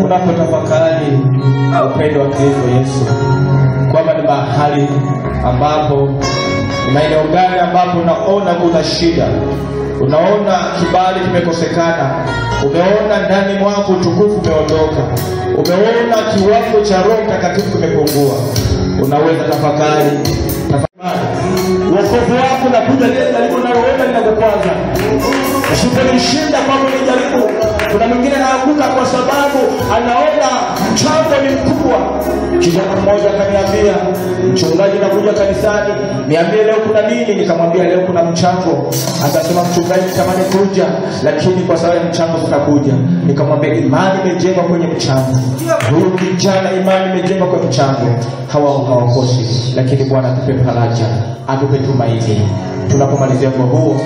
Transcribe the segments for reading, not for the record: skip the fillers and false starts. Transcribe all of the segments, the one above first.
Unapotafakari upendo wa Kristo Yesu, kwamba ni mahali ambapo, ni maeneo gani ambapo unaona kuna shida, unaona kibali kimekosekana, umeona ndani mwako utukufu umeondoka, umeona kiwango cha Roho Mtakatifu kimepungua, unaweza tafakari. Wokovu wako unakuja lile jaribu unaloona linakukwaza. Usipolishinda kwamba ni jaribu. Kuna mwingine anaanguka kwa sababu anaona mchango ni mkubwa. Kijana mmoja akaniambia, mchungaji nakuja kanisani, niambie leo kuna nini? Nikamwambia leo kuna mchango. Akasema mchungaji tamani kuja, lakini kwa sababu mchango tutakuja. Nikamwambia imani imejengwa kwenye mchango. Huyu kijana imani imejengwa kwa mchango. Hawakosi, lakini Bwana atupe faraja, atupe tumaini. Tunapomalizia kwa huo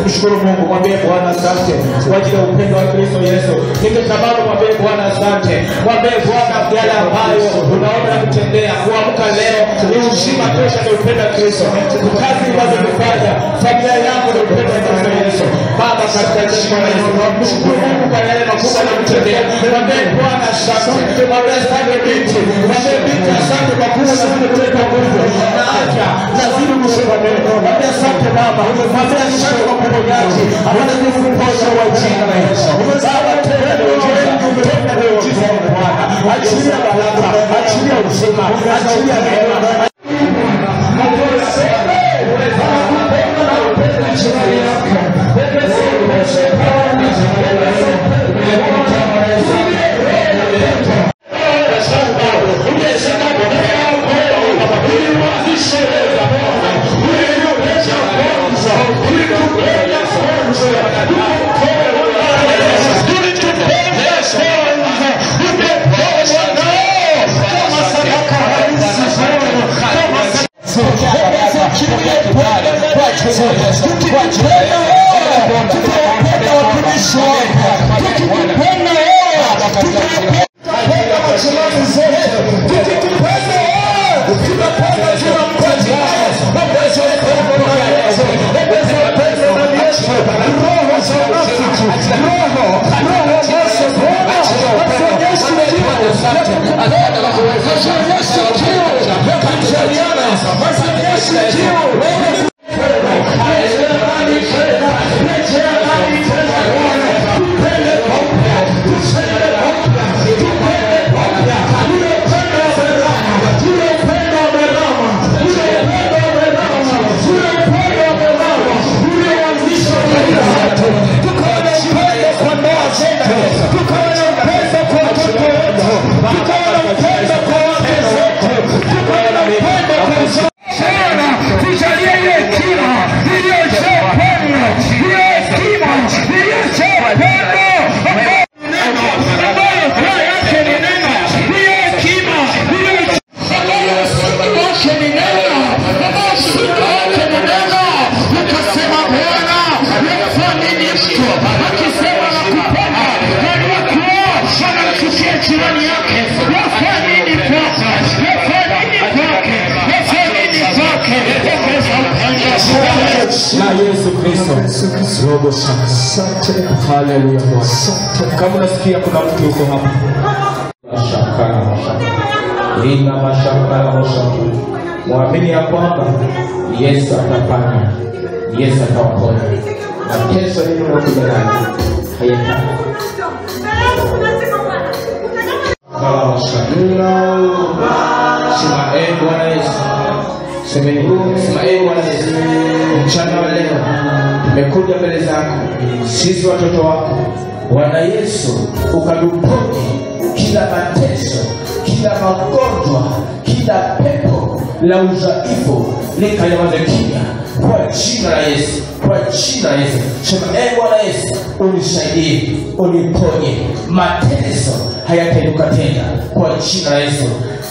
Mshukuru Mungu, mwambie Bwana asante kwa ajili ya upendo wa Kristo Yesu. Ndio sababu mwambie Bwana asante. Mwambie Bwana yale ambayo unaona kutendea kuamka leo ni uzima tosha ni upendo wa Kristo. Kazi ambazo umefanya, familia yako ni upendo wa Kristo Yesu. Baba katika jina la Yesu, mshukuru Mungu kwa yale makubwa anayotendea. Mwambie Bwana asante. Mwambie asante binti. Mwambie binti asante kwa kuwa unazidi kuleta nguvu na afya. Nazidi kusema neno. Mwambie asante baba. Mwambie asante kwa uponyaji. Amana ni uponyaji wa jina la Yesu. Robo shaka. Haleluya. Kama unasikia kuna mtu yuko hapa. Shaka. Lina mashaka na mashaka. Muamini ya kwamba Yesu atafanya. Yesu ataokoa. Na kesho ndio unakuja naye. Hayata. Kala mashaka. Sema Bwana Yesu. Sema Bwana Yesu. Mchana wa leo tumekuja mbele zako sisi watoto wako Bwana Yesu, ukaduponye kila mateso, kila magonjwa, kila pepo la udhaifu likanyamaze kimya kwa jina la Yesu, kwa jina la Yesu. Sema Bwana Yesu, unisaidie, uniponye, mateso hayatainuka tena kwa jina la Yesu.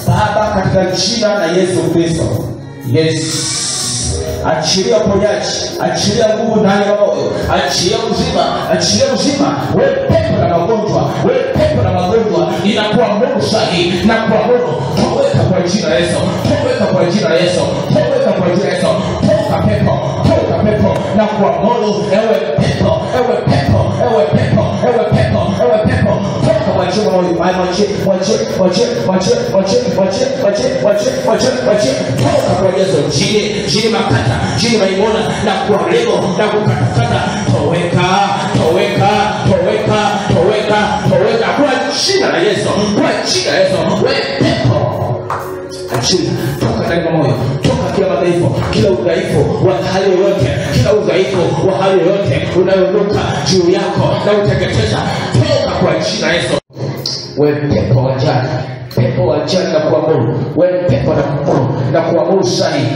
Baba, katika jina la Yesu Kristo, Yesu, achilia uponyaji, achilia nguvu ndani ya moyo, achilia uzima, wewe pepo na magonjwa, wewe pepo na magonjwa, inakuwa Mungu sahihi na kwa Mungu toweka kwa jina la Yesu, toweka kwa jina la Yesu, toweka kwa jina la Yesu, toka pepo na kwa Mungu, ewe pepo, toka kwa jina la Yesu, toka kwa Yesu, jini makata, jini maimona na kwa lego na kukatakata, toweka kwa jina la Yesu, kwa jina la Yesu, wewe pepo achia, toka ndani ya moyo, toka kila madhaifu, kila udhaifu wa hali yoyote, kila udhaifu wa hali yoyote unayonuka juu yako na uteketeza, toka kwa jina la Yesu. Wewe pepo wa jana na kuamuru, wewe pepo na kuamuru sahi,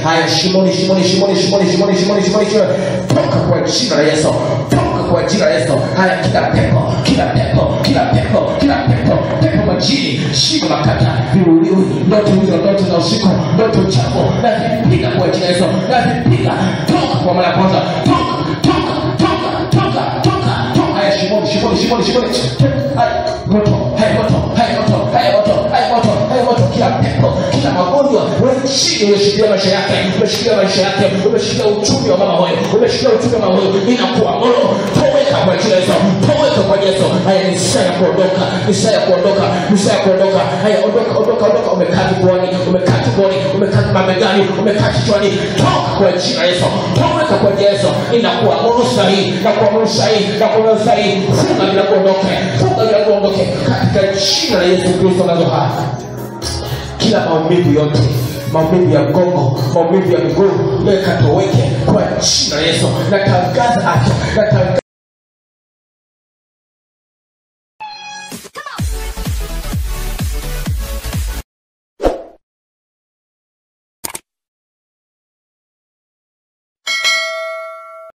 haya shimoni, toka kwa jina la Yesu, toka kwa jina la Yesu. Haya kila pepo majini, shika makata, viuliwi, ndoto za usiku, ndoto chafu, na vipiga kwa jina la Yesu, na vipiga, toka kwa mara kwanza, toka. Haya shimoni, moto, kila pepo, kila magonjwa, wewe chini umeshikilia maisha yake, umeshikilia uchumi wa mama huyo, inakuwa moto, toweka kwa jina la Yesu, toweka kwa Yesu. Haya ni saa ya kuondoka, haya ondoka, umekaa kifuani, umekaa mabegani, umekaa kichwani, toka kwa jina la Yesu, toweka kwa Yesu, inakuwa moto sahihi, funga bila kuondoke, katika jina la Yesu Kristo nazoha. Kila maumivu yote, maumivu ya gongo, maumivu ya miguu, yakatoweke kwa jina la Yesu. Natangaza afya, katika